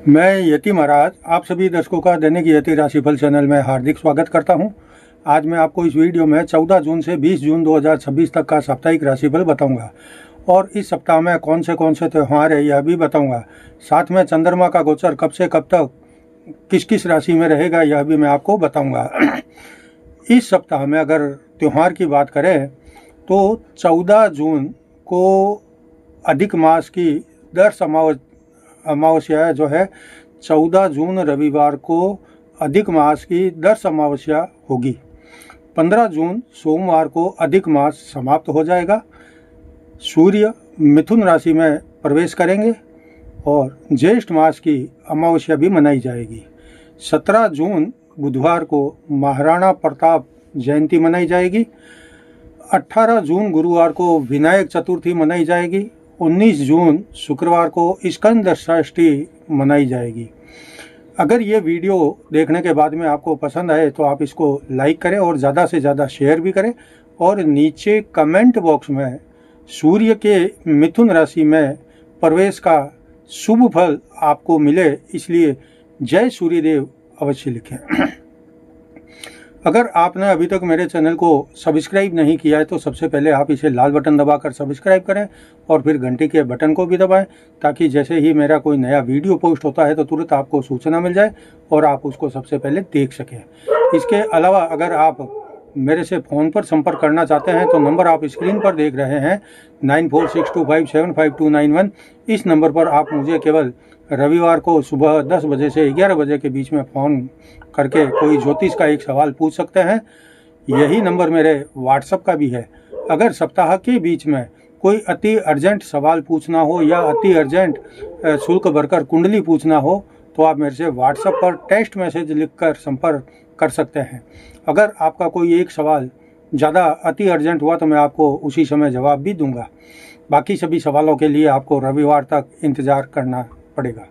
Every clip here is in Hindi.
मैं यति महाराज आप सभी दर्शकों का दैनिक यति राशिफल चैनल में हार्दिक स्वागत करता हूं। आज मैं आपको इस वीडियो में 14 जून से 20 जून 2026 तक का साप्ताहिक राशिफल बताऊंगा और इस सप्ताह में कौन से त्यौहार है यह भी बताऊंगा। साथ में चंद्रमा का गोचर कब से कब तक किस किस राशि में रहेगा यह भी मैं आपको बताऊँगा। इस सप्ताह में अगर त्यौहार की बात करें तो 14 जून को अधिक मास की दर्श अमावस्या जो है 14 जून रविवार को अधिक मास की दर्श अमावस्या होगी। 15 जून सोमवार को अधिक मास समाप्त हो जाएगा। सूर्य मिथुन राशि में प्रवेश करेंगे और ज्येष्ठ मास की अमावस्या भी मनाई जाएगी। 17 जून बुधवार को महाराणा प्रताप जयंती मनाई जाएगी। 18 जून गुरुवार को विनायक चतुर्थी मनाई जाएगी। 19 जून शुक्रवार को स्कंद षष्ठी मनाई जाएगी। अगर ये वीडियो देखने के बाद में आपको पसंद आए तो आप इसको लाइक करें और ज़्यादा से ज़्यादा शेयर भी करें और नीचे कमेंट बॉक्स में सूर्य के मिथुन राशि में प्रवेश का शुभ फल आपको मिले इसलिए जय सूर्यदेव अवश्य लिखें। अगर आपने अभी तक मेरे चैनल को सब्सक्राइब नहीं किया है तो सबसे पहले आप इसे लाल बटन दबाकर सब्सक्राइब करें और फिर घंटी के बटन को भी दबाएं ताकि जैसे ही मेरा कोई नया वीडियो पोस्ट होता है तो तुरंत आपको सूचना मिल जाए और आप उसको सबसे पहले देख सकें। इसके अलावा अगर आप मेरे से फ़ोन पर संपर्क करना चाहते हैं तो नंबर आप स्क्रीन पर देख रहे हैं 9462575291। इस नंबर पर आप मुझे केवल रविवार को सुबह 10 बजे से 11 बजे के बीच में फ़ोन करके कोई ज्योतिष का एक सवाल पूछ सकते हैं। यही नंबर मेरे व्हाट्सएप का भी है। अगर सप्ताह के बीच में कोई अति अर्जेंट सवाल पूछना हो या अति अर्जेंट शुल्क भरकर कुंडली पूछना हो तो आप मेरे से व्हाट्सएप पर टेक्स्ट मैसेज लिखकर संपर्क कर सकते हैं। अगर आपका कोई एक सवाल ज़्यादा अति अर्जेंट हुआ तो मैं आपको उसी समय जवाब भी दूंगा। बाकी सभी सवालों के लिए आपको रविवार तक इंतज़ार करना पड़ेगा।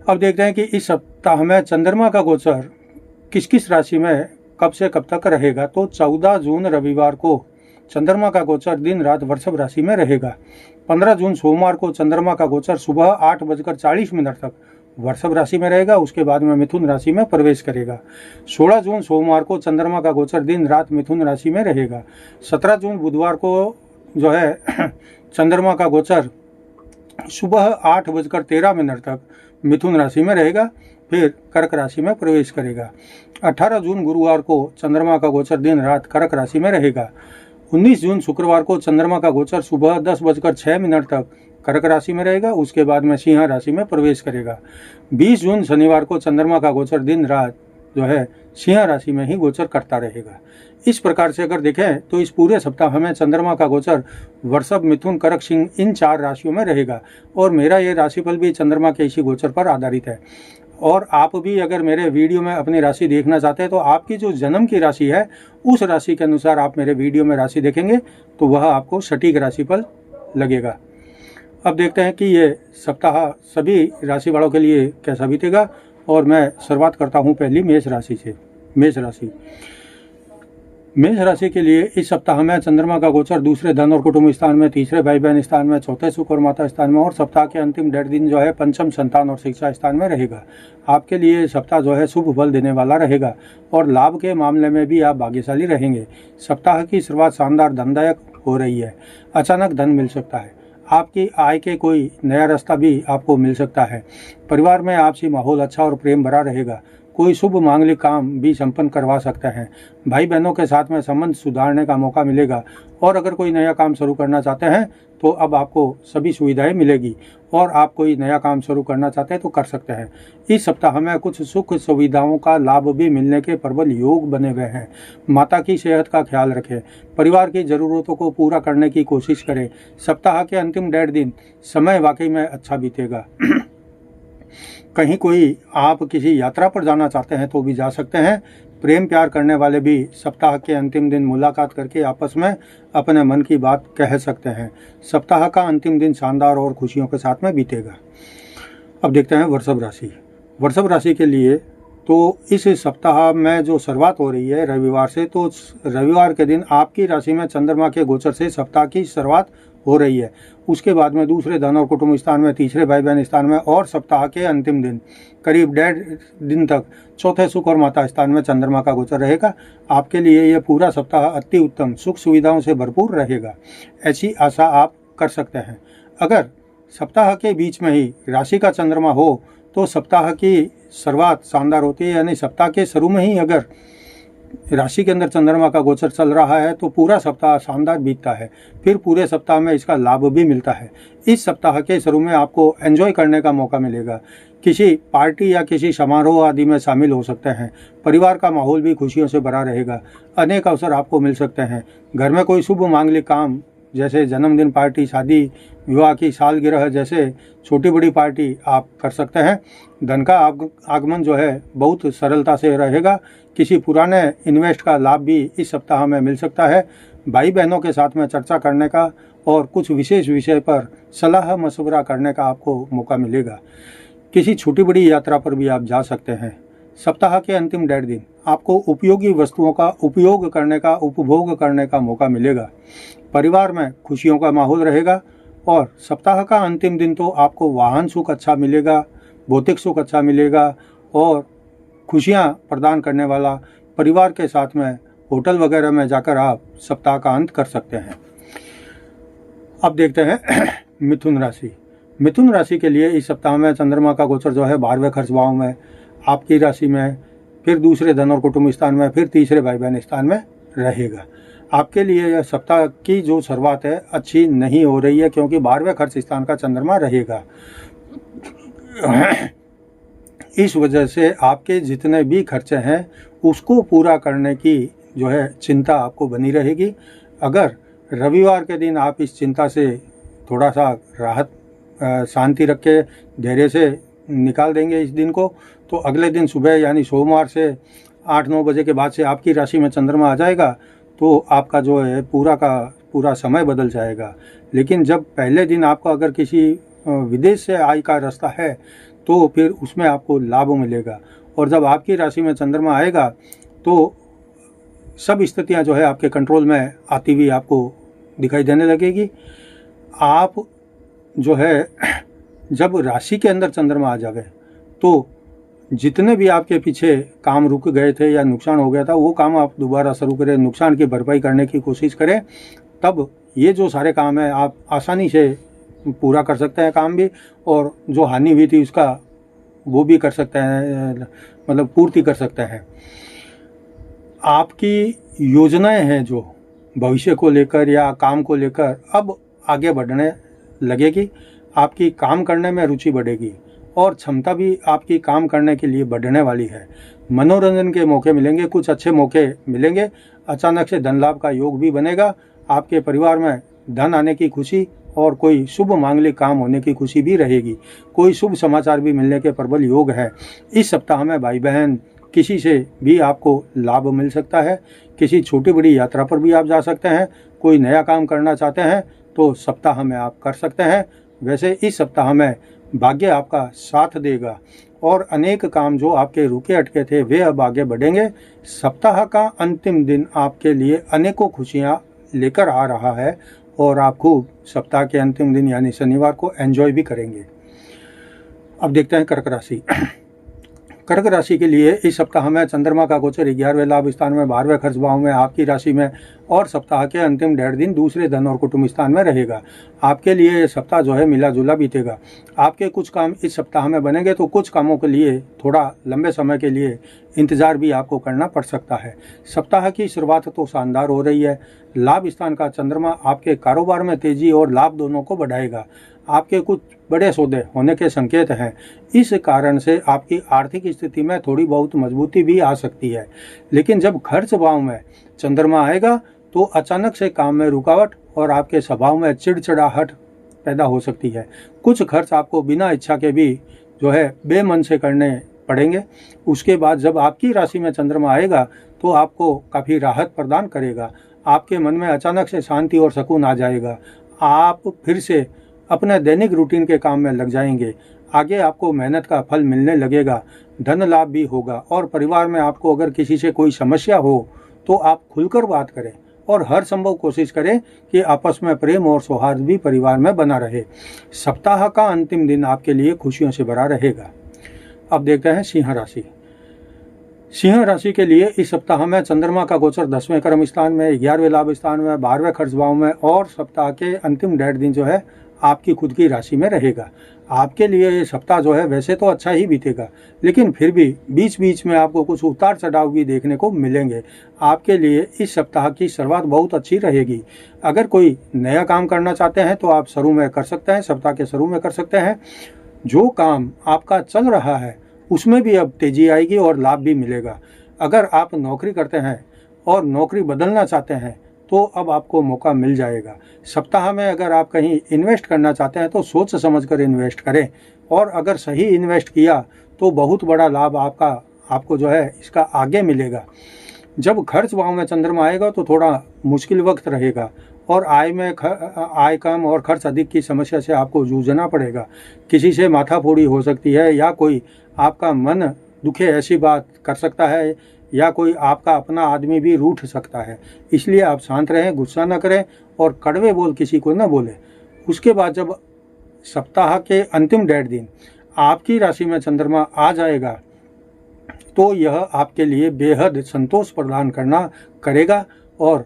अब देखते हैं कि इस सप्ताह में चंद्रमा का गोचर किस किस राशि में कब से कब तक रहेगा। तो 14 जून रविवार को चंद्रमा का गोचर दिन रात वृषभ राशि में रहेगा। 15 जून सोमवार को चंद्रमा का गोचर सुबह 8:40 तक वृषभ राशि में रहेगा। उसके बाद में मिथुन राशि में प्रवेश करेगा। 16 जून सोमवार को चंद्रमा का गोचर दिन रात मिथुन राशि में रहेगा। 17 जून बुधवार को जो है चंद्रमा का गोचर सुबह 8:13 तक मिथुन राशि में रहेगा, फिर कर्क राशि में प्रवेश करेगा। 18 जून गुरुवार को चंद्रमा का गोचर दिन रात कर्क राशि में रहेगा। 19 जून शुक्रवार को चंद्रमा का गोचर सुबह 10:06 तक कर्क राशि में रहेगा। उसके बाद में सिंह राशि में प्रवेश करेगा। 20 जून शनिवार को चंद्रमा का गोचर दिन रात जो है सिंह राशि में ही गोचर करता रहेगा। इस प्रकार से अगर देखें तो इस पूरे सप्ताह में चंद्रमा का गोचर वृषभ मिथुन कर्क सिंह इन 4 राशियों में रहेगा और मेरा ये राशिफल भी चंद्रमा के इसी गोचर पर आधारित है। और आप भी अगर मेरे वीडियो में अपनी राशि देखना चाहते हैं तो आपकी जो जन्म की राशि है उस राशि के अनुसार आप मेरे वीडियो में राशि देखेंगे तो वह आपको सटीक राशिफल लगेगा। अब देखते हैं कि ये सप्ताह सभी राशि वालों के लिए कैसा बीतेगा और मैं शुरुआत करता हूँ पहली मेष राशि से। मेष राशि के लिए इस सप्ताह में चंद्रमा का गोचर दूसरे धन और कुटुंब स्थान में, तीसरे भाई बहन स्थान में, चौथे सुख और माता स्थान में और सप्ताह के अंतिम 1.5 दिन जो है पंचम संतान और शिक्षा स्थान में रहेगा। आपके लिए सप्ताह जो है शुभ फल देने वाला रहेगा और लाभ के मामले में भी आप भाग्यशाली रहेंगे। सप्ताह की शुरुआत शानदार धनदायक हो रही है। अचानक धन मिल सकता है। आपकी आय के कोई नया रास्ता भी आपको मिल सकता है। परिवार में आपसी माहौल अच्छा और प्रेम भरा रहेगा। कोई शुभ मांगलिक काम भी संपन्न करवा सकते हैं। भाई बहनों के साथ में संबंध सुधारने का मौका मिलेगा और अगर कोई नया काम शुरू करना चाहते हैं तो अब आपको सभी सुविधाएं मिलेगी और आप कोई नया काम शुरू करना चाहते हैं तो कर सकते हैं। इस सप्ताह में कुछ सुख सुविधाओं का लाभ भी मिलने के प्रबल योग बने हुए हैं। माता की सेहत का ख्याल रखें। परिवार की ज़रूरतों को पूरा करने की कोशिश करें। सप्ताह के अंतिम 1.5 दिन समय वाकई में अच्छा बीतेगा। कहीं कोई आप किसी यात्रा पर जाना चाहते हैं तो भी जा सकते हैं। प्रेम प्यार करने वाले भी सप्ताह के अंतिम दिन मुलाकात करके आपस में अपने मन की बात कह सकते हैं। सप्ताह का अंतिम दिन शानदार और खुशियों के साथ में बीतेगा। अब देखते हैं वृषभ राशि। वृषभ राशि के लिए तो इस सप्ताह में जो शुरुआत हो रही है रविवार से, तो रविवार के दिन आपकी राशि में चंद्रमा के गोचर से सप्ताह की शुरुआत हो रही है। उसके बाद में दूसरे धन और कुटुंब स्थान में, तीसरे भाई बहन स्थान में और सप्ताह के अंतिम दिन करीब 1.5 दिन तक चौथे सुख और माता स्थान में चंद्रमा का गोचर रहेगा। आपके लिए यह पूरा सप्ताह अति उत्तम सुख सुविधाओं से भरपूर रहेगा, ऐसी आशा आप कर सकते हैं। अगर सप्ताह के बीच में ही राशि का चंद्रमा हो तो सप्ताह की शुरुआत शानदार होती है, यानी सप्ताह के शुरू में ही अगर राशि के अंदर चंद्रमा का गोचर चल रहा है तो पूरा सप्ताह शानदार बीतता है, फिर पूरे सप्ताह में इसका लाभ भी मिलता है। इस सप्ताह के शुरू में आपको एंजॉय करने का मौका मिलेगा, किसी पार्टी या किसी समारोह आदि में शामिल हो सकते हैं। परिवार का माहौल भी खुशियों से भरा रहेगा, अनेक अवसर आपको मिल सकते हैं। घर में कोई शुभ मांगलिक काम जैसे जन्मदिन पार्टी, शादी, विवाह की सालगिरह जैसे छोटी बड़ी पार्टी आप कर सकते हैं। धन का आगमन जो है बहुत सरलता से रहेगा। किसी पुराने इन्वेस्ट का लाभ भी इस सप्ताह में मिल सकता है। भाई बहनों के साथ में चर्चा करने का और कुछ विशेष विषय पर सलाह मशवरा करने का आपको मौका मिलेगा। किसी छोटी बड़ी यात्रा पर भी आप जा सकते हैं। सप्ताह के अंतिम 1.5 दिन आपको उपयोगी वस्तुओं का उपयोग करने का, उपभोग करने का मौका मिलेगा। परिवार में खुशियों का माहौल रहेगा और सप्ताह का अंतिम दिन तो आपको वाहन सुख अच्छा मिलेगा, भौतिक सुख अच्छा मिलेगा और खुशियां प्रदान करने वाला परिवार के साथ में होटल वगैरह में जाकर आप सप्ताह का अंत कर सकते हैं। अब देखते हैं मिथुन राशि। मिथुन राशि के लिए इस सप्ताह में चंद्रमा का गोचर जो है 12वें खर्च भाव में, आपकी राशि में, फिर दूसरे धन और कुटुंब स्थान में, फिर तीसरे भाई बहन स्थान में रहेगा। आपके लिए यह सप्ताह की जो शुरुआत है अच्छी नहीं हो रही है, क्योंकि 12वें खर्च स्थान का चंद्रमा रहेगा। इस वजह से आपके जितने भी खर्चे हैं उसको पूरा करने की जो है चिंता आपको बनी रहेगी। अगर रविवार के दिन आप इस चिंता से थोड़ा सा राहत शांति रख के धैर्य से निकाल देंगे इस दिन को, तो अगले दिन सुबह यानी सोमवार से 8-9 बजे के बाद से आपकी राशि में चंद्रमा आ जाएगा तो आपका जो है पूरा का पूरा समय बदल जाएगा। लेकिन जब पहले दिन आपका अगर किसी विदेश से आय का रास्ता है तो फिर उसमें आपको लाभ मिलेगा, और जब आपकी राशि में चंद्रमा आएगा तो सब स्थितियां जो है आपके कंट्रोल में आती हुई आपको दिखाई देने लगेगी। आप जो है जब राशि के अंदर चंद्रमा आ जावे तो जितने भी आपके पीछे काम रुक गए थे या नुकसान हो गया था वो काम आप दोबारा शुरू करें, नुकसान की भरपाई करने की कोशिश करें। तब ये जो सारे काम है आप आसानी से पूरा कर सकते हैं काम भी, और जो हानि हुई थी उसका वो भी कर सकते हैं, मतलब पूर्ति कर सकते हैं। आपकी योजनाएं हैं जो भविष्य को लेकर या काम को लेकर अब आगे बढ़ने लगेगी। आपकी काम करने में रुचि बढ़ेगी और क्षमता भी आपकी काम करने के लिए बढ़ने वाली है। मनोरंजन के मौके मिलेंगे, कुछ अच्छे मौके मिलेंगे। अचानक से धन लाभ का योग भी बनेगा। आपके परिवार में धन आने की खुशी और कोई शुभ मांगलिक काम होने की खुशी भी रहेगी। कोई शुभ समाचार भी मिलने के प्रबल योग है। इस सप्ताह में भाई बहन किसी से भी आपको लाभ मिल सकता है। किसी छोटी बड़ी यात्रा पर भी आप जा सकते हैं। कोई नया काम करना चाहते हैं तो सप्ताह में आप कर सकते हैं। वैसे इस सप्ताह में भाग्य आपका साथ देगा और अनेक काम जो आपके रुके अटके थे वे अब आगे बढ़ेंगे। सप्ताह का अंतिम दिन आपके लिए अनेकों खुशियां लेकर आ रहा है और आप खूब सप्ताह के अंतिम दिन यानी शनिवार को एंजॉय भी करेंगे। अब देखते हैं कर्क राशि। कर्क राशि के लिए इस सप्ताह में चंद्रमा का गोचर 11वें लाभ स्थान में, 12वें खर्च भाव में, आपकी राशि में और सप्ताह के अंतिम 1.5 दिन दूसरे धन और कुटुंब स्थान में रहेगा। आपके लिए ये सप्ताह जो है मिला जुला बीतेगा। आपके कुछ काम इस सप्ताह में बनेंगे तो कुछ कामों के लिए थोड़ा लंबे समय के लिए इंतजार भी आपको करना पड़ सकता है। सप्ताह की शुरुआत तो शानदार हो रही है। लाभ स्थान का चंद्रमा आपके कारोबार में तेजी और लाभ दोनों को बढ़ाएगा। आपके कुछ बड़े सौदे होने के संकेत हैं। इस कारण से आपकी आर्थिक स्थिति में थोड़ी बहुत मजबूती भी आ सकती है। लेकिन जब खर्च भाव में चंद्रमा आएगा तो अचानक से काम में रुकावट और आपके स्वभाव में चिड़चिड़ाहट पैदा हो सकती है। कुछ खर्च आपको बिना इच्छा के भी जो है बेमन से करने पड़ेंगे। उसके बाद जब आपकी राशि में चंद्रमा आएगा तो आपको काफ़ी राहत प्रदान करेगा। आपके मन में अचानक से शांति और सुकून आ जाएगा। आप फिर से अपने दैनिक रूटीन के काम में लग जाएंगे। आगे आपको मेहनत का फल मिलने लगेगा। धन लाभ भी होगा और परिवार में आपको अगर किसी से कोई समस्या हो तो आप खुलकर बात करें और हर संभव कोशिश करें कि आपस में प्रेम और सौहार्द भी परिवार में बना रहे। सप्ताह का अंतिम दिन आपके लिए खुशियों से भरा रहेगा। अब देखते हैं सिंह राशि। सिंह राशि के लिए इस सप्ताह में चंद्रमा का गोचर 10वें कर्म स्थान में, 11वें लाभ स्थान में, 12वें खर्च भाव में और सप्ताह के अंतिम 1.5 दिन जो है आपकी खुद की राशि में रहेगा। आपके लिए ये सप्ताह जो है वैसे तो अच्छा ही बीतेगा, लेकिन फिर भी बीच बीच में आपको कुछ उतार चढ़ाव भी देखने को मिलेंगे। आपके लिए इस सप्ताह की शुरुआत बहुत अच्छी रहेगी। अगर कोई नया काम करना चाहते हैं तो आप शुरू में कर सकते हैं, सप्ताह के शुरू में कर सकते हैं। जो काम आपका चल रहा है उसमें भी अब तेजी आएगी और लाभ भी मिलेगा। अगर आप नौकरी करते हैं और नौकरी बदलना चाहते हैं तो अब आपको मौका मिल जाएगा। सप्ताह में अगर आप कहीं इन्वेस्ट करना चाहते हैं तो सोच समझकर इन्वेस्ट करें, और अगर सही इन्वेस्ट किया तो बहुत बड़ा लाभ आपको जो है इसका आगे मिलेगा। जब खर्च भाव में चंद्रमा आएगा तो थोड़ा मुश्किल वक्त रहेगा और आय कम और खर्च अधिक की समस्या से आपको जूझना पड़ेगा। किसी से माथाफोड़ी हो सकती है या कोई आपका मन दुखे ऐसी बात कर सकता है या कोई आपका अपना आदमी भी रूठ सकता है। इसलिए आप शांत रहें, गुस्सा न करें और कड़वे बोल किसी को न बोलें। उसके बाद जब सप्ताह के अंतिम 1.5 दिन आपकी राशि में चंद्रमा आ जाएगा तो यह आपके लिए बेहद संतोष प्रदान करेगा। और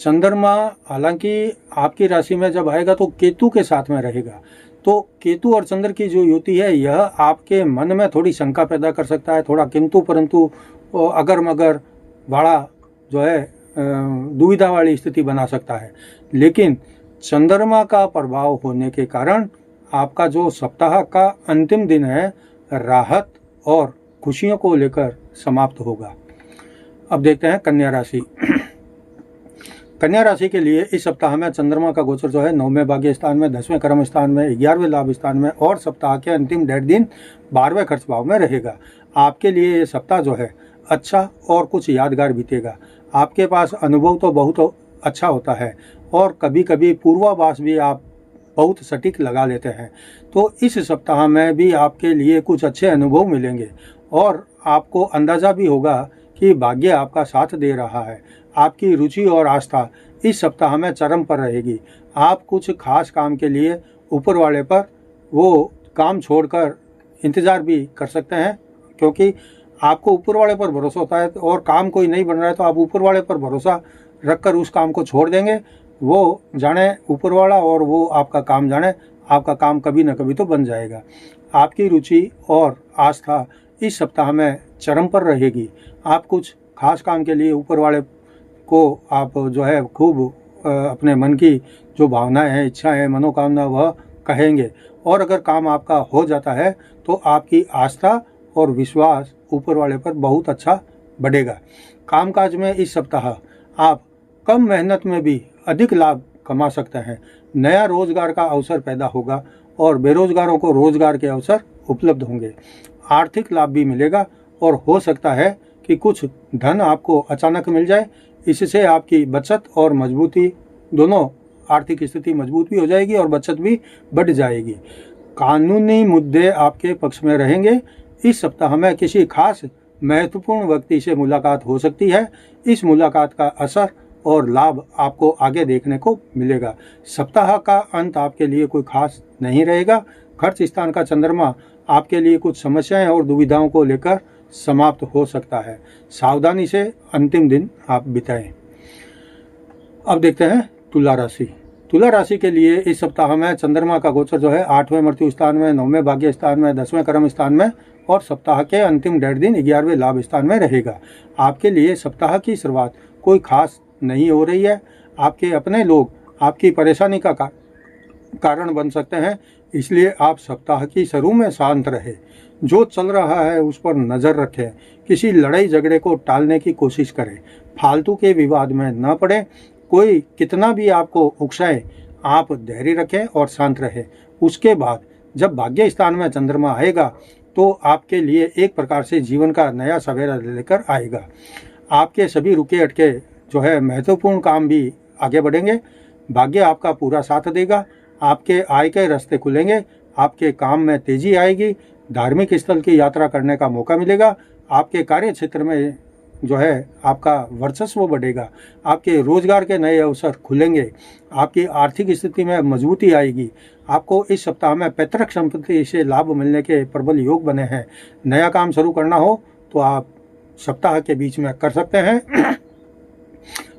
चंद्रमा हालांकि आपकी राशि में जब आएगा तो केतु के साथ में रहेगा, तो केतु और चंद्र की जो युति है यह आपके मन में थोड़ी शंका पैदा कर सकता है, थोड़ा किंतु परंतु अगर मगर बड़ा जो है दुविधा वाली स्थिति बना सकता है। लेकिन चंद्रमा का प्रभाव होने के कारण आपका जो सप्ताह का अंतिम दिन है राहत और खुशियों को लेकर समाप्त होगा। अब देखते हैं कन्या राशि। कन्या राशि के लिए इस सप्ताह में चंद्रमा का गोचर जो है 9वें भाग्य स्थान में, 10वें कर्म स्थान में, 11वें लाभ स्थान में और सप्ताह के अंतिम 1.5 दिन 12वें खर्च भाव में रहेगा। आपके लिए ये सप्ताह जो है अच्छा और कुछ यादगार बीतेगा। आपके पास अनुभव तो बहुत अच्छा होता है और कभी कभी पूर्वाभास भी आप बहुत सटीक लगा लेते हैं। तो इस सप्ताह में भी आपके लिए कुछ अच्छे अनुभव मिलेंगे और आपको अंदाज़ा भी होगा कि भाग्य आपका साथ दे रहा है। आपकी रुचि और आस्था इस सप्ताह में चरम पर रहेगी। आप कुछ खास काम के लिए ऊपर वाले पर वो काम छोड़कर इंतज़ार भी कर सकते हैं, क्योंकि आपको ऊपर वाले पर भरोसा होता है और काम कोई नहीं बन रहा है तो आप ऊपर वाले पर भरोसा रखकर उस काम को छोड़ देंगे। वो जाने ऊपर वाला और वो आपका काम जाने, आपका काम कभी न कभी तो बन जाएगा। आपकी रुचि और आस्था इस सप्ताह में चरम पर रहेगी। आप कुछ खास काम के लिए ऊपर वाले को आप जो है खूब अपने मन की जो भावनाएं हैं, इच्छाएं हैं, मनोकामना वह कहेंगे और अगर काम आपका हो जाता है तो आपकी आस्था और विश्वास ऊपर वाले पर बहुत अच्छा बढ़ेगा। कामकाज में इस सप्ताह आप कम मेहनत में भी अधिक लाभ कमा सकते हैं। नया रोजगार का अवसर पैदा होगा और बेरोजगारों को रोजगार के अवसर उपलब्ध होंगे। आर्थिक लाभ भी मिलेगा और हो सकता है कि कुछ धन आपको अचानक मिल जाए। इससे आपकी बचत और मजबूती दोनों, आर्थिक स्थिति मजबूत भी हो जाएगी और बचत भी बढ़ जाएगी। कानूनी मुद्दे आपके पक्ष में रहेंगे। इस सप्ताह में किसी खास महत्वपूर्ण व्यक्ति से मुलाकात हो सकती है। इस मुलाकात का असर और लाभ आपको आगे देखने को मिलेगा। सप्ताह का अंत आपके लिए कोई खास नहीं रहेगा। खर्च स्थान का चंद्रमा आपके लिए कुछ समस्याएं और दुविधाओं को लेकर समाप्त हो सकता है। सावधानी से अंतिम दिन आप बिताएं। अब देखते हैं तुला राशि। तुला राशि के लिए इस सप्ताह में चंद्रमा का गोचर जो है 8वें मृत्यु स्थान में, 9वें भाग्य स्थान में, 10वें कर्म स्थान में और सप्ताह के अंतिम 1.5 दिन 11वें लाभ स्थान में रहेगा। आपके लिए सप्ताह की शुरुआत कोई खास नहीं हो रही है। आपके अपने लोग आपकी परेशानी का कारण बन सकते हैं, इसलिए आप सप्ताह की शुरू में शांत रहे। जो चल रहा है उस पर नज़र रखें। किसी लड़ाई झगड़े को टालने की कोशिश करें। फालतू के विवाद में न पड़े। कोई कितना भी आपको उकसाए, आप धैर्य रखें और शांत रहें। उसके बाद जब भाग्य स्थान में चंद्रमा आएगा तो आपके लिए एक प्रकार से जीवन का नया सवेरा लेकर आएगा। आपके सभी रुके अटके जो है महत्वपूर्ण काम भी आगे बढ़ेंगे। भाग्य आपका पूरा साथ देगा। आपके आय के रास्ते खुलेंगे। आपके काम में तेजी आएगी। धार्मिक स्थल की यात्रा करने का मौका मिलेगा। आपके कार्य क्षेत्र में जो है आपका वर्चस्व बढ़ेगा, आपके रोजगार के नए अवसर खुलेंगे, आपकी आर्थिक स्थिति में मजबूती आएगी। आपको इस सप्ताह में पैतृक संपत्ति से लाभ मिलने के प्रबल योग बने हैं। नया काम शुरू करना हो तो आप सप्ताह के बीच में कर सकते हैं।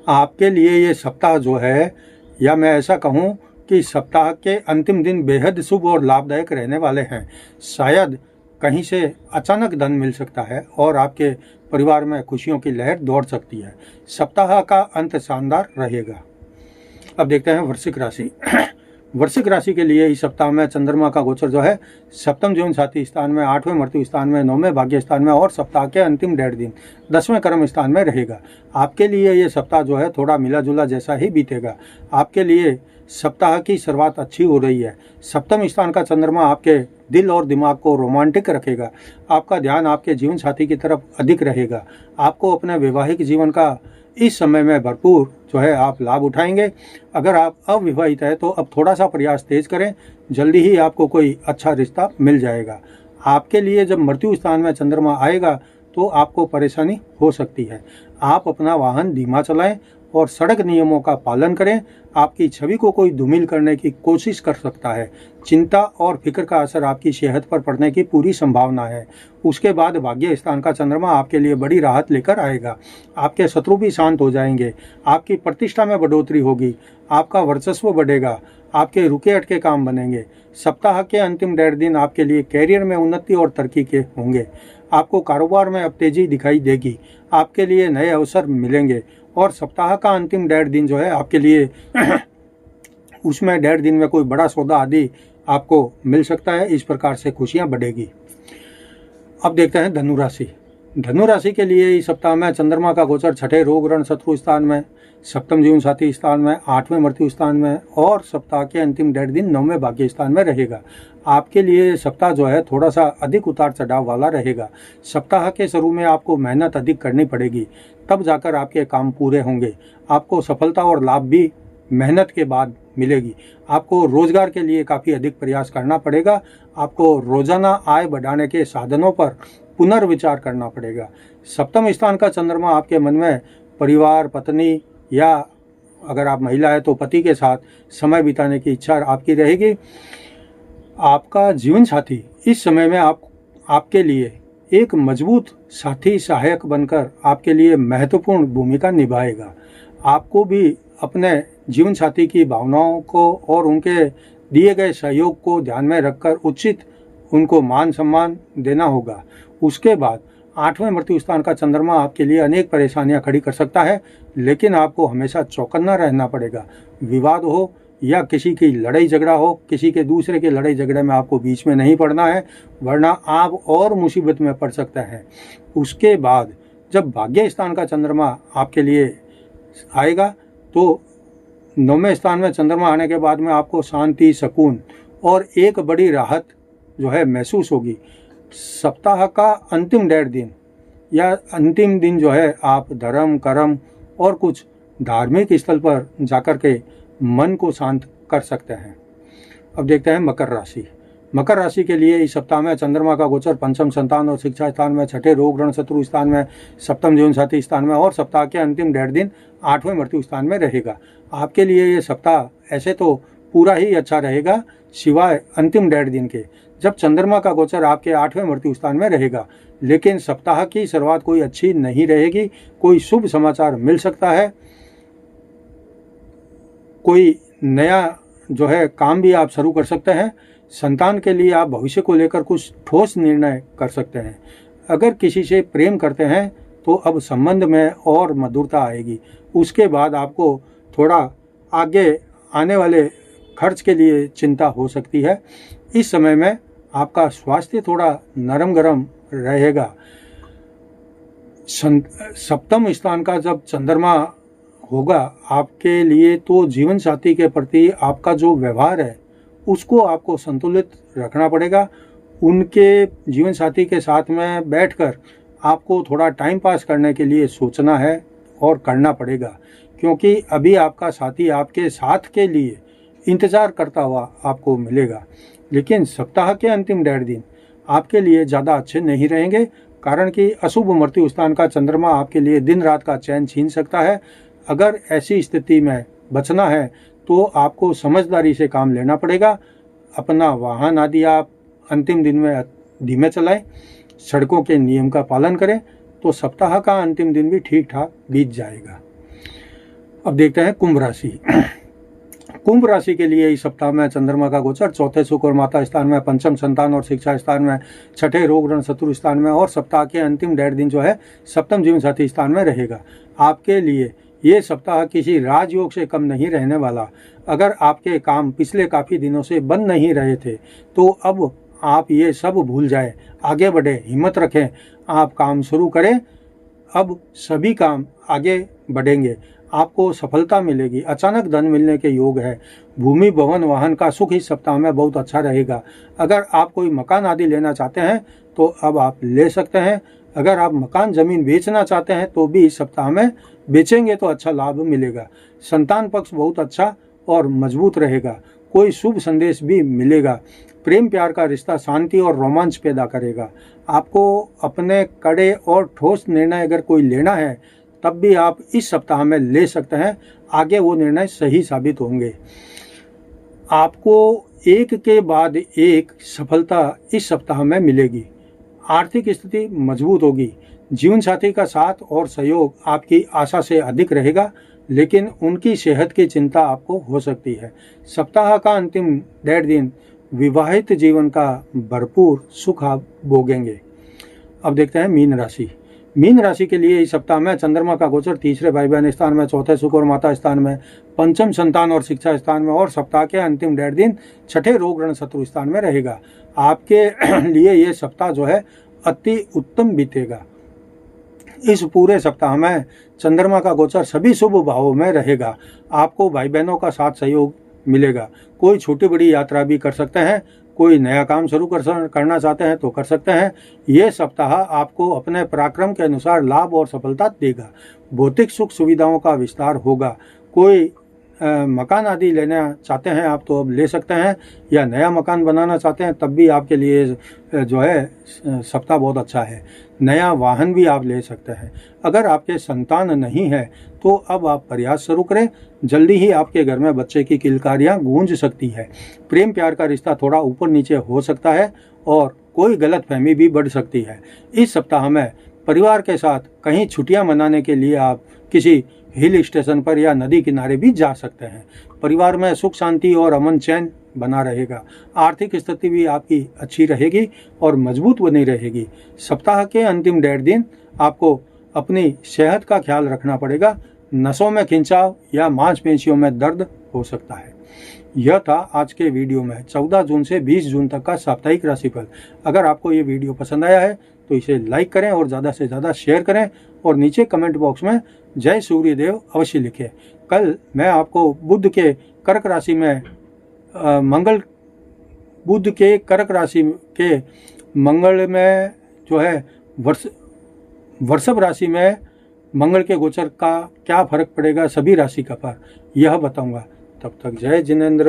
आपके लिए ये सप्ताह जो है, या मैं ऐसा कहूँ कि सप्ताह के अंतिम दिन बेहद शुभ और लाभदायक रहने वाले हैं। शायद कहीं से अचानक धन मिल सकता है और आपके परिवार में खुशियों की लहर दौड़ सकती है। सप्ताह का अंत शानदार रहेगा। अब देखते हैं वृश्चिक राशि। वृश्चिक राशि के लिए इस सप्ताह में चंद्रमा का गोचर जो है सप्तम जीवन साथी स्थान में, 8वें मृत्यु स्थान में, 9वें भाग्य स्थान में और सप्ताह के अंतिम 1.5 दिन 10वें कर्म स्थान में रहेगा। आपके लिए ये सप्ताह जो है थोड़ा मिला जुला जैसा ही बीतेगा। आपके लिए सप्ताह की शुरुआत अच्छी हो रही है। सप्तम स्थान का चंद्रमा आपके दिल और दिमाग को रोमांटिक रखेगा। आपका ध्यान आपके जीवन साथी की तरफ अधिक रहेगा। आपको अपने वैवाहिक जीवन का इस समय में भरपूर जो है आप लाभ उठाएंगे। अगर आप अविवाहित है तो अब थोड़ा सा प्रयास तेज करें, जल्दी ही आपको कोई अच्छा रिश्ता मिल जाएगा। आपके लिए जब मृत्यु स्थान में चंद्रमा आएगा तो आपको परेशानी हो सकती है। आप अपना वाहन धीमा चलाएं और सड़क नियमों का पालन करें। आपकी छवि को कोई धूमिल करने की कोशिश कर सकता है। चिंता और फिक्र का असर आपकी सेहत पर पड़ने की पूरी संभावना है। उसके बाद भाग्य स्थान का चंद्रमा आपके लिए बड़ी राहत लेकर आएगा। आपके शत्रु भी शांत हो जाएंगे। आपकी प्रतिष्ठा में बढ़ोतरी होगी। आपका वर्चस्व बढ़ेगा। आपके रुके अटके काम बनेंगे। सप्ताह के अंतिम 1.5 दिन आपके लिए कैरियर में उन्नति और तरक्की के होंगे। आपको कारोबार में अब तेजी दिखाई देगी। आपके लिए नए अवसर मिलेंगे और सप्ताह का अंतिम 1.5 दिन जो है आपके लिए उसमें 1.5 दिन में कोई बड़ा सौदा आदि आपको मिल सकता है। इस प्रकार से खुशियां बढ़ेगी। अब देखते हैं धनु राशि। धनु राशि के लिए इस सप्ताह में चंद्रमा का गोचर 6ठे रोग ऋण शत्रु स्थान में, सप्तम जीवन साथी स्थान में, 8वें मृत्यु स्थान में और सप्ताह के अंतिम 1.5 दिन 9वें भाग्य स्थान में रहेगा। आपके लिए सप्ताह जो है थोड़ा सा अधिक उतार चढ़ाव वाला रहेगा। सप्ताह के शुरू में आपको मेहनत अधिक करनी पड़ेगी, तब जाकर आपके काम पूरे होंगे। आपको सफलता और लाभ भी मेहनत के बाद मिलेगी। आपको रोजगार के लिए काफ़ी अधिक प्रयास करना पड़ेगा। आपको रोजाना आय बढ़ाने के साधनों पर पुनर्विचार करना पड़ेगा। सप्तम स्थान का चंद्रमा आपके मन में परिवार, पत्नी या अगर आप महिला है तो पति के साथ समय बिताने की इच्छा आपकी रहेगी। आपका जीवन साथी इस समय में आपके लिए एक मजबूत साथी सहायक बनकर आपके लिए महत्वपूर्ण भूमिका निभाएगा। आपको भी अपने जीवन साथी की भावनाओं को और उनके दिए गए सहयोग को ध्यान में रखकर उचित उनको मान सम्मान देना होगा। उसके बाद 8वें मृत्यु स्थान का चंद्रमा आपके लिए अनेक परेशानियां खड़ी कर सकता है, लेकिन आपको हमेशा चौकन्ना रहना पड़ेगा। विवाद हो या किसी की लड़ाई झगड़ा हो, किसी के दूसरे के लड़ाई झगड़े में आपको बीच में नहीं पड़ना है, वरना आप और मुसीबत में पड़ सकते हैं। उसके बाद जब भाग्य स्थान का चंद्रमा आपके लिए आएगा तो 9वें स्थान में चंद्रमा आने के बाद में आपको शांति, सुकून और एक बड़ी राहत जो है महसूस होगी। सप्ताह का अंतिम 1.5 दिन या अंतिम दिन जो है आप धर्म, कर्म और कुछ धार्मिक स्थल पर जाकर के मन को शांत कर सकते हैं। अब देखते हैं मकर राशि। मकर राशि के लिए इस सप्ताह में चंद्रमा का गोचर पंचम संतान और शिक्षा स्थान में, 6ठे रोग ऋण शत्रु स्थान में, सप्तम जीवन साथी स्थान में और सप्ताह के अंतिम 1.5 दिन 8वें मृत्यु स्थान में रहेगा। आपके लिए ये सप्ताह ऐसे तो पूरा ही अच्छा रहेगा, सिवाय अंतिम 1.5 दिन के, जब चंद्रमा का गोचर आपके 8वें मृत्यु स्थान में रहेगा। लेकिन सप्ताह की शुरुआत कोई अच्छी नहीं रहेगी। कोई शुभ समाचार मिल सकता है, कोई नया जो है काम भी आप शुरू कर सकते हैं। संतान के लिए आप भविष्य को लेकर कुछ ठोस निर्णय कर सकते हैं। अगर किसी से प्रेम करते हैं तो अब संबंध में और मधुरता आएगी। उसके बाद आपको थोड़ा आगे आने वाले खर्च के लिए चिंता हो सकती है। इस समय में आपका स्वास्थ्य थोड़ा नरम गरम रहेगा। सप्तम स्थान का जब चंद्रमा होगा आपके लिए तो जीवन साथी के प्रति आपका जो व्यवहार है उसको आपको संतुलित रखना पड़ेगा। उनके जीवन साथी के साथ में बैठकर आपको थोड़ा टाइम पास करने के लिए सोचना है और करना पड़ेगा, क्योंकि अभी आपका साथी आपके साथ के लिए इंतज़ार करता हुआ आपको मिलेगा। लेकिन सप्ताह के अंतिम 1.5 दिन आपके लिए ज़्यादा अच्छे नहीं रहेंगे। कारण कि अशुभ मृत्यु स्थान का चंद्रमा आपके लिए दिन रात का चैन छीन सकता है। अगर ऐसी स्थिति में बचना है तो आपको समझदारी से काम लेना पड़ेगा। अपना वाहन आदि आप अंतिम दिन में धीमे चलाएं, सड़कों के नियम का पालन करें, तो सप्ताह का अंतिम दिन भी ठीक ठाक बीत जाएगा। अब देखते हैं कुंभ राशि। कुंभ राशि के लिए इस सप्ताह में चंद्रमा का गोचर चौथे सुख और माता स्थान में, पंचम संतान और शिक्षा स्थान में, छठे रोग रण शत्रु स्थान में और सप्ताह के अंतिम 1.5 दिन जो है सप्तम जीवन साथी स्थान में रहेगा। आपके लिए ये सप्ताह किसी राजयोग से कम नहीं रहने वाला। अगर आपके काम पिछले काफ़ी दिनों से बन नहीं रहे थे तो अब आप ये सब भूल जाए, आगे बढ़े, हिम्मत रखें, आप काम शुरू करें। अब सभी काम आगे बढ़ेंगे, आपको सफलता मिलेगी, अचानक धन मिलने के योग है। भूमि भवन वाहन का सुख इस सप्ताह में बहुत अच्छा रहेगा। अगर आप कोई मकान आदि लेना चाहते हैं तो अब आप ले सकते हैं। अगर आप मकान जमीन बेचना चाहते हैं तो भी इस सप्ताह में बेचेंगे तो अच्छा लाभ मिलेगा। संतान पक्ष बहुत अच्छा और मजबूत रहेगा। कोई शुभ संदेश भी मिलेगा। प्रेम प्यार का रिश्ता शांति और रोमांच पैदा करेगा। आपको अपने कड़े और ठोस निर्णय अगर कोई लेना है तब भी आप इस सप्ताह में ले सकते हैं। आगे वो निर्णय सही साबित होंगे। आपको एक के बाद एक सफलता इस सप्ताह में मिलेगी। आर्थिक स्थिति मजबूत होगी। जीवन साथी का साथ और सहयोग आपकी आशा से अधिक रहेगा, लेकिन उनकी सेहत की चिंता आपको हो सकती है। सप्ताह का अंतिम 1.5 दिन विवाहित जीवन का भरपूर सुख आप भोगेंगे। अब देखते हैं मीन राशि। मीन राशि के लिए इस सप्ताह में चंद्रमा का गोचर तीसरे भाई बहन स्थान में, चौथे सुख और माता स्थान में, पंचम संतान और शिक्षा स्थान में और सप्ताह के अंतिम 1.5 दिन छठे रोग रण शत्रु स्थान में रहेगा। आपके लिए ये सप्ताह जो है अति उत्तम बीतेगा। इस पूरे सप्ताह में चंद्रमा का गोचर सभी शुभ भावों में रहेगा। आपको भाई बहनों का साथ सहयोग मिलेगा। कोई छोटी बड़ी यात्रा भी कर सकते हैं। कोई नया काम शुरू करना चाहते हैं तो कर सकते हैं। ये सप्ताह आपको अपने पराक्रम के अनुसार लाभ और सफलता देगा। भौतिक सुख सुविधाओं का विस्तार होगा। कोई मकान आदि लेना चाहते हैं आप तो अब ले सकते हैं, या नया मकान बनाना चाहते हैं तब भी आपके लिए जो है सप्ताह बहुत अच्छा है। नया वाहन भी आप ले सकते हैं। अगर आपके संतान नहीं है तो अब आप प्रयास शुरू करें। जल्दी ही आपके घर में बच्चे की किलकारियां गूंज सकती है। प्रेम प्यार का रिश्ता थोड़ा ऊपर नीचे हो सकता है और कोई गलतफहमी भी बढ़ सकती है। इस सप्ताह में परिवार के साथ कहीं छुट्टियां मनाने के लिए आप किसी हिल स्टेशन पर या नदी किनारे भी जा सकते हैं। परिवार में सुख शांति और अमन चैन बना रहेगा। आर्थिक स्थिति भी आपकी अच्छी रहेगी और मजबूत बनी रहेगी। सप्ताह के अंतिम 1.5 दिन आपको अपनी सेहत का ख्याल रखना पड़ेगा। नसों में खिंचाव या मांसपेशियों में दर्द हो सकता है। यह था आज के वीडियो में 14 जून से 20 जून तक का साप्ताहिक राशिफल। अगर आपको ये वीडियो पसंद आया है तो इसे लाइक करें और ज़्यादा से ज़्यादा शेयर करें और नीचे कमेंट बॉक्स में जय सूर्यदेव अवश्य लिखें। कल मैं आपको बुध के कर्क राशि में बुध के कर्क राशि के मंगल में जो है वृषभ राशि में मंगल के गोचर का क्या फर्क पड़ेगा सभी राशि का पर, यह बताऊंगा। तब तक जय जिनेंद्र।